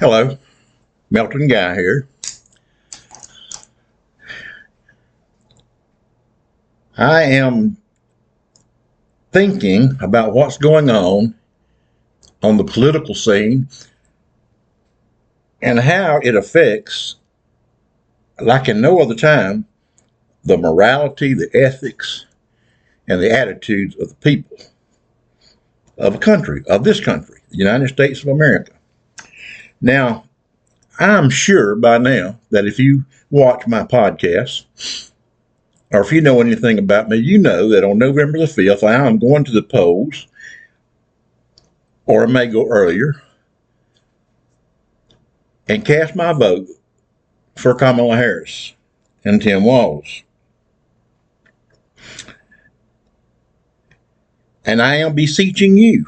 Hello, Melton Guy here. I am thinking about what's going on the political scene and how it affects, like in no other time, the morality, the ethics, and the attitudes of the people of this country, the United States of America. Now, I'm sure by now that if you watch my podcast, or if you know anything about me, you know that on November the 5th, I am going to the polls, or I may go earlier, and cast my vote for Kamala Harris and Tim Walz. And I am beseeching you,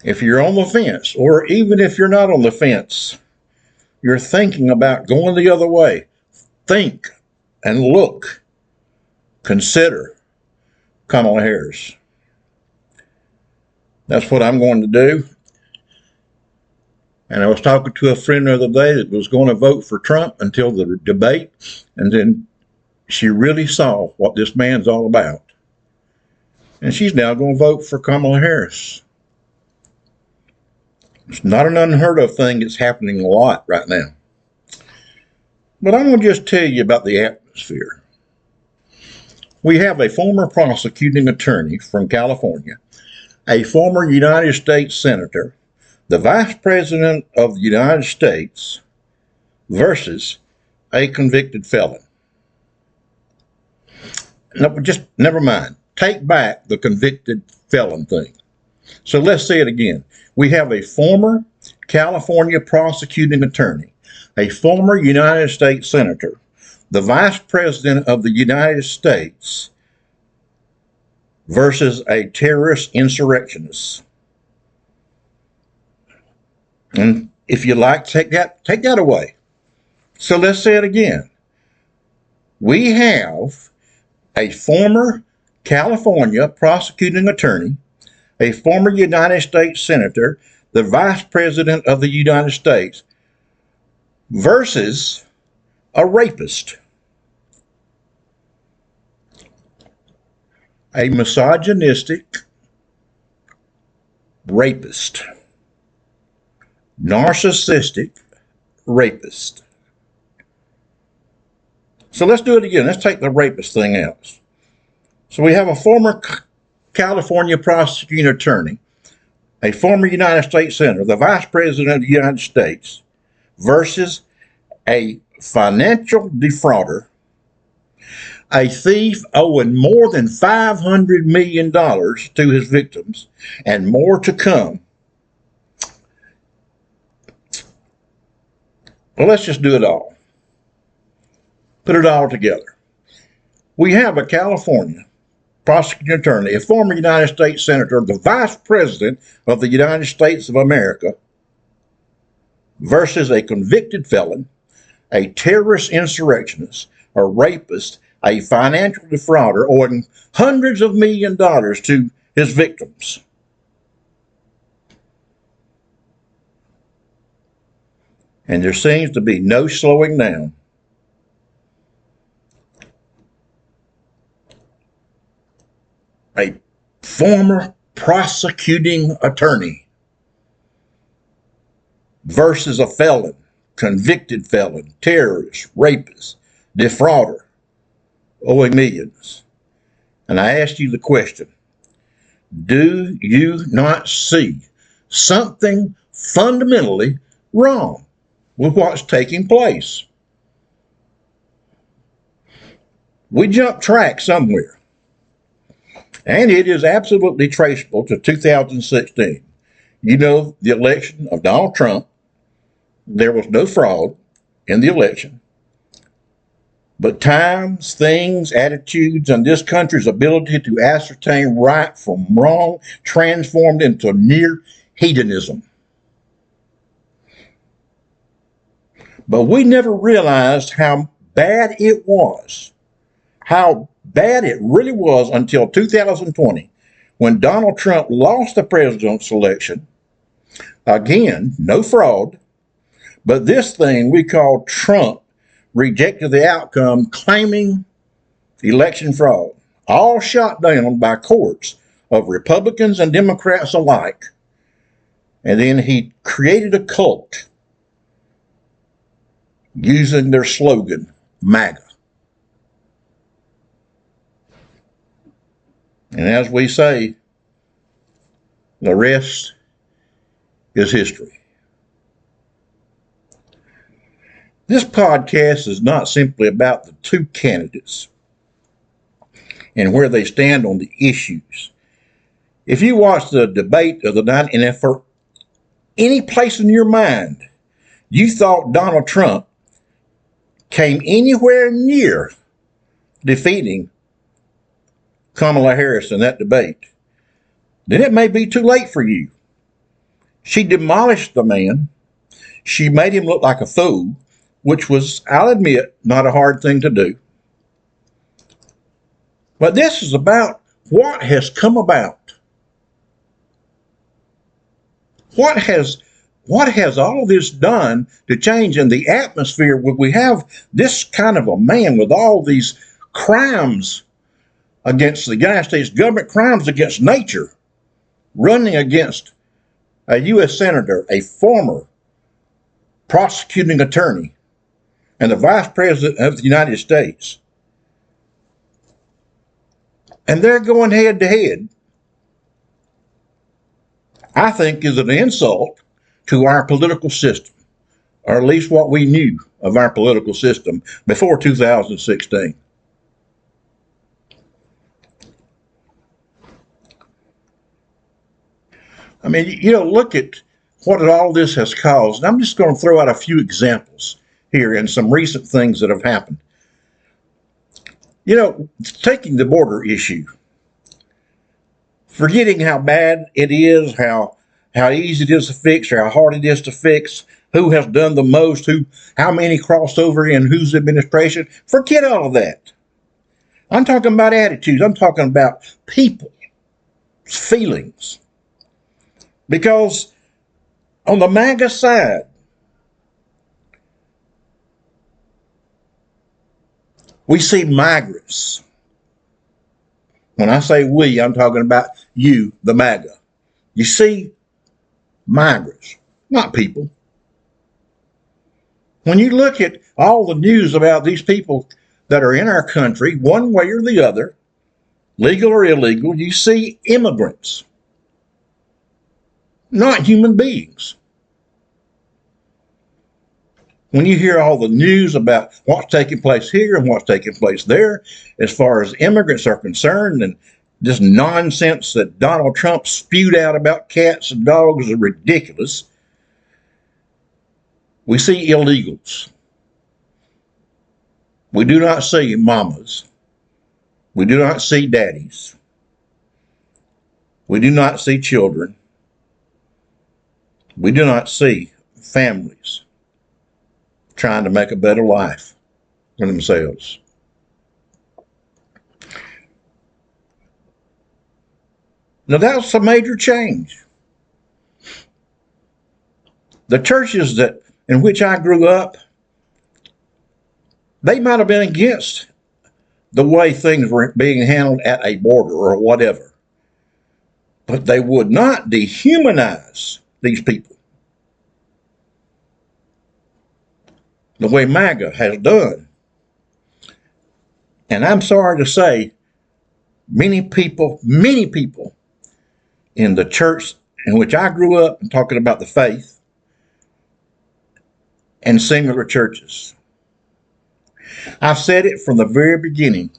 if you're on the fence, or even if you're not on the fence, you're thinking about going the other way, think and look, consider Kamala Harris. That's what I'm going to do. And I was talking to a friend the other day that was going to vote for Trump until the debate, and then she really saw what this man's all about. And she's now going to vote for Kamala Harris. It's not an unheard of thing. It's happening a lot right now. But I'm going to just tell you about the atmosphere. We have a former prosecuting attorney from California, a former United States senator, the Vice President of the United States versus a convicted felon. No, just never mind. Take back the convicted felon thing. So let's say it again. We have a former California prosecuting attorney, a former United States senator, the Vice President of the United States versus a terrorist insurrectionist. And if you like, take that away. So let's say it again. We have a former California prosecuting attorney, a former United States senator, the Vice President of the United States, versus a rapist, a misogynistic rapist, narcissistic rapist. So let's do it again. Let's take the rapist thing out. So we have a former California prosecuting attorney, a former United States senator, the Vice President of the United States, versus a financial defrauder, a thief owing more than $500 million to his victims, and more to come. Well, let's just do it all. Put it all together. We have a California prosecuting attorney, a former United States senator, the Vice President of the United States of America, versus a convicted felon, a terrorist insurrectionist, a rapist, a financial defrauder owing hundreds of millions of dollars to his victims. And there seems to be no slowing down. A former prosecuting attorney versus a felon, convicted felon, terrorist, rapist, defrauder, owing millions. And I ask you the question, do you not see something fundamentally wrong with what's taking place? We jumped track somewhere. And it is absolutely traceable to 2016. You know, the election of Donald Trump, there was no fraud in the election. But times, things, attitudes, and this country's ability to ascertain right from wrong transformed into near hedonism. But we never realized how bad it was, how bad it really was until 2020, when Donald Trump lost the president's election Again, no fraud, but this thing we call Trump rejected the outcome, claiming election fraud, all shot down by courts of Republicans and Democrats alike. And then he created a cult using their slogan, MAGA. And as we say, the rest is history. This podcast is not simply about the two candidates and where they stand on the issues. If you watch the debate of the night, and if for any place in your mind you thought Donald Trump came anywhere near defeating Kamala Harris in that debate, then it may be too late for you. She demolished the man. She made him look like a fool, which was, I'll admit, not a hard thing to do. But this is about what has come about. What has all this done to change in the atmosphere when we have this kind of a man with all these crimes against the United States government, crimes against nature, running against a U.S. senator, a former prosecuting attorney, and the vice president of the United States? And they're going head to head. I think is an insult to our political system, or at least what we knew of our political system before 2016. I mean, look at what all this has caused. I'm just going to throw out a few examples here and some recent things that have happened. Taking the border issue, forgetting how bad it is, how easy it is to fix, or how hard it is to fix, who has done the most, how many crossed over in whose administration. Forget all of that. I'm talking about attitudes. I'm talking about people's feelings. Because on the MAGA side, we see migrants. When I say we, I'm talking about you, the MAGA. You see migrants, not people. When you look at all the news about these people that are in our country, one way or the other, legal or illegal, you see immigrants, not human beings. When you hear all the news about what's taking place here and what's taking place there, as far as immigrants are concerned, and this nonsense that Donald Trump spewed out about cats and dogs is ridiculous. We see illegals. We do not see mamas. We do not see daddies. We do not see children. We do not see families trying to make a better life for themselves. Now that's a major change. The churches in which I grew up, they might have been against the way things were being handled at a border or whatever, but they would not dehumanize these people the way MAGA has done. And I'm sorry to say, many people in the church in which I grew up, and talking about the faith, and similar churches, I've said it from the very beginning,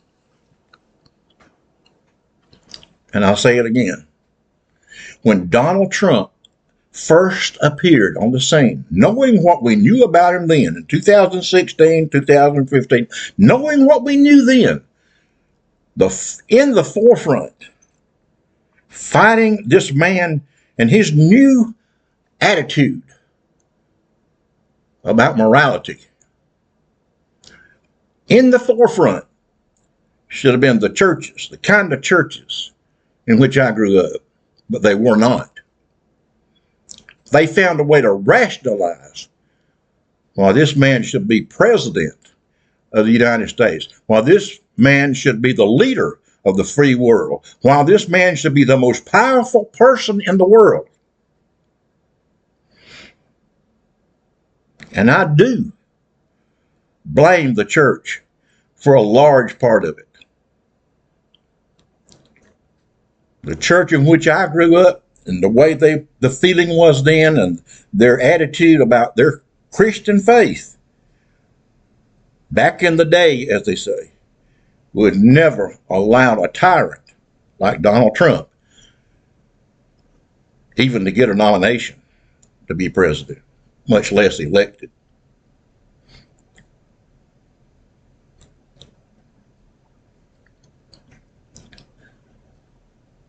and I'll say it again. When Donald Trump first appeared on the scene, knowing what we knew about him then in 2016, 2015, knowing what we knew then, in the forefront, fighting this man and his new attitude about morality, in the forefront should have been the churches, the kind of churches in which I grew up, but they were not. They found a way to rationalize why this man should be president of the United States, why this man should be the leader of the free world, why this man should be the most powerful person in the world. And I do blame the church for a large part of it. The church in which I grew up and the way the feeling was then and their attitude about their Christian faith back in the day, as they say, would never allow a tyrant like Donald Trump even to get a nomination to be president, much less elected.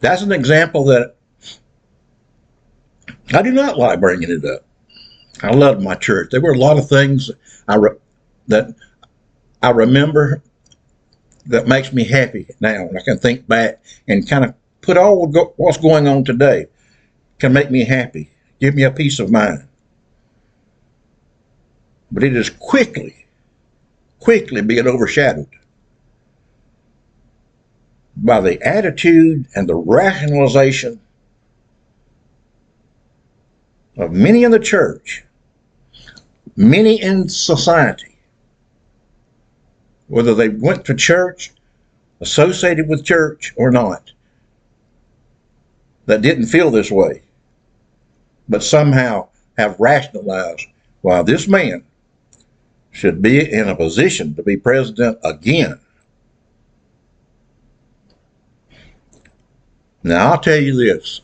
That's an example that I do not like bringing it up. I loved my church. There were a lot of things that I remember that makes me happy now. I can think back and kind of put all what's going on today can make me happy, give me a peace of mind. But it is quickly being overshadowed by the attitude and the rationalization of many in the church, many in society, whether they went to church, associated with church or not, that didn't feel this way, but somehow have rationalized why this man should be in a position to be president again. Now, I'll tell you this,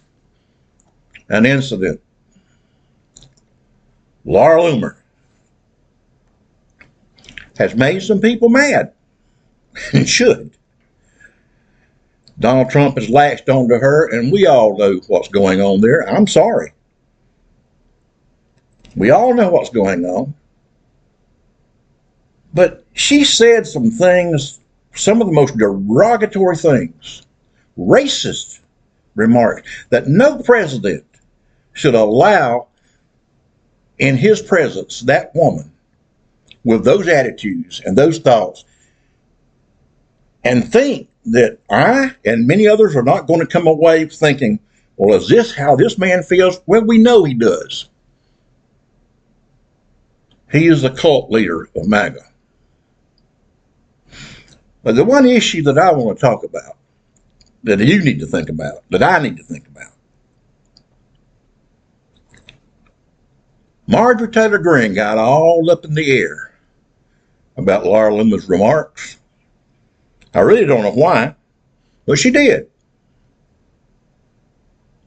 an incident. Laura Loomer has made some people mad, and should. Donald Trump has latched onto her, and we all know what's going on there. I'm sorry. We all know what's going on. But she said some things, some of the most derogatory things, racist remarks that no president should allow in his presence, that woman with those attitudes and those thoughts, and think that I and many others are not going to come away thinking, well, is this how this man feels? Well, we know he does. He is the cult leader of MAGA. But the one issue that I want to talk about, that you need to think about, that I need to think about, Marjorie Taylor Greene got all up in the air about Laura Loomer's remarks. I really don't know why, but she did.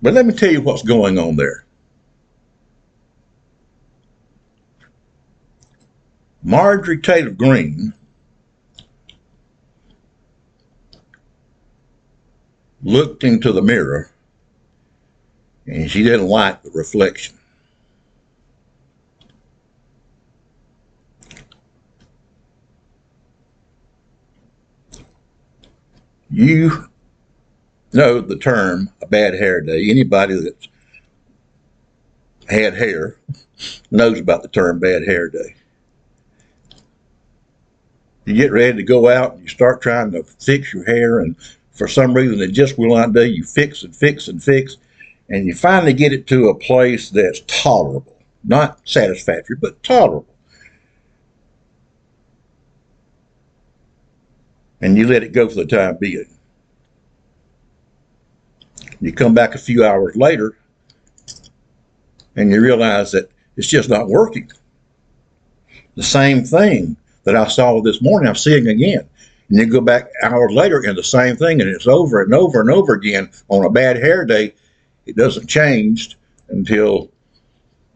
But let me tell you what's going on there. Marjorie Taylor Greene looked into the mirror and she didn't like the reflection. You know the term a bad hair day. Anybody that's had hair knows about the term bad hair day. You get ready to go out and you start trying to fix your hair, and for some reason it just will not do. You fix and fix and fix, and you finally get it to a place that's tolerable. Not satisfactory, but tolerable. And you let it go for the time being. You come back a few hours later and you realize that it's just not working. The same thing that I saw this morning, I'm seeing again. And you go back hours later and the same thing, and it's over and over and over again. On a bad hair day, it doesn't change until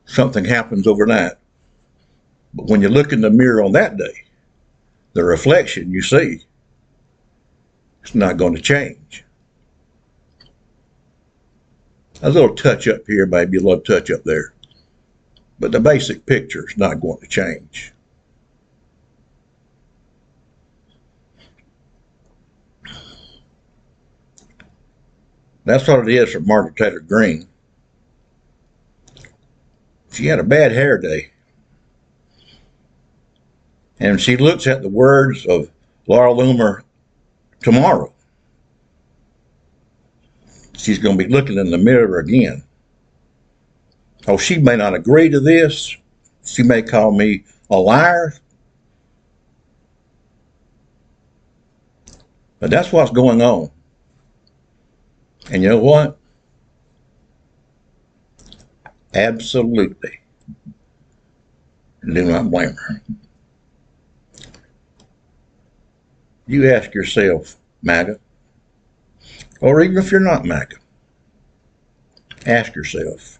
something happens overnight. But when you look in the mirror on that day, the reflection you see, it's not going to change. A little touch up here, maybe a little touch up there. But the basic picture is not going to change. That's what it is for Marjorie Taylor Greene. She had a bad hair day. And she looks at the words of Laura Loomer tomorrow. She's going to be looking in the mirror again. Oh, she may not agree to this. She may call me a liar. But that's what's going on. And you know what? Absolutely do not blame her. You ask yourself, MAGA, or even if you're not MAGA, ask yourself,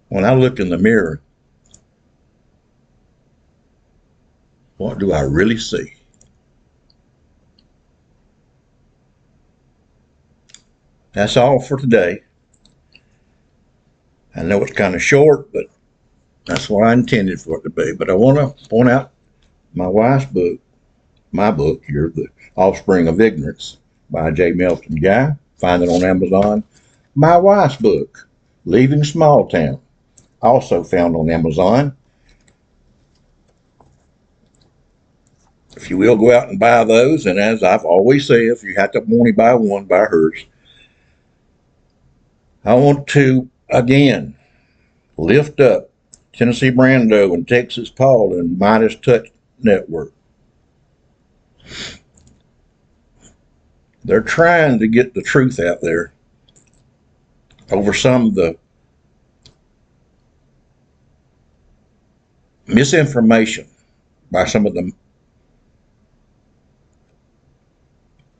when I look in the mirror, what do I really see? That's all for today. I know it's kind of short, but that's what I intended for it to be. But I want to point out my wife's book, my book here, The Offspring of Ignorance by J. Melton Guy. Find it on Amazon. My wife's book, Leaving Small Town, also found on Amazon. If you will, go out and buy those. And as I've always said, if you have to only buy one, buy hers. I want to, again, lift up Tennessee Brando and Texas Paul and Midas Touch Network. They're trying to get the truth out there over some of the misinformation by some of the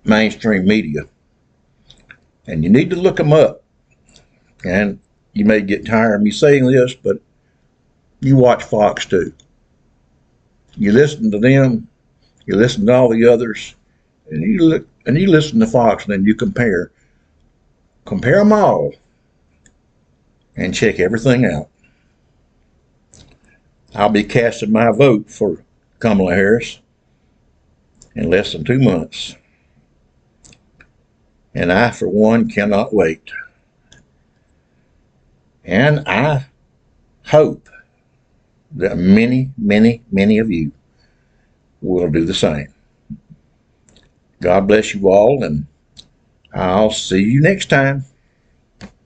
mainstream media. And you need to look them up. And you may get tired of me saying this, but you watch Fox too. You listen to them, you listen to all the others, and you listen to Fox, and then you compare them all, and check everything out. I'll be casting my vote for Kamala Harris in less than 2 months. And I, for one, cannot wait. And I hope that many, many, many of you will do the same. God bless you all, and I'll see you next time.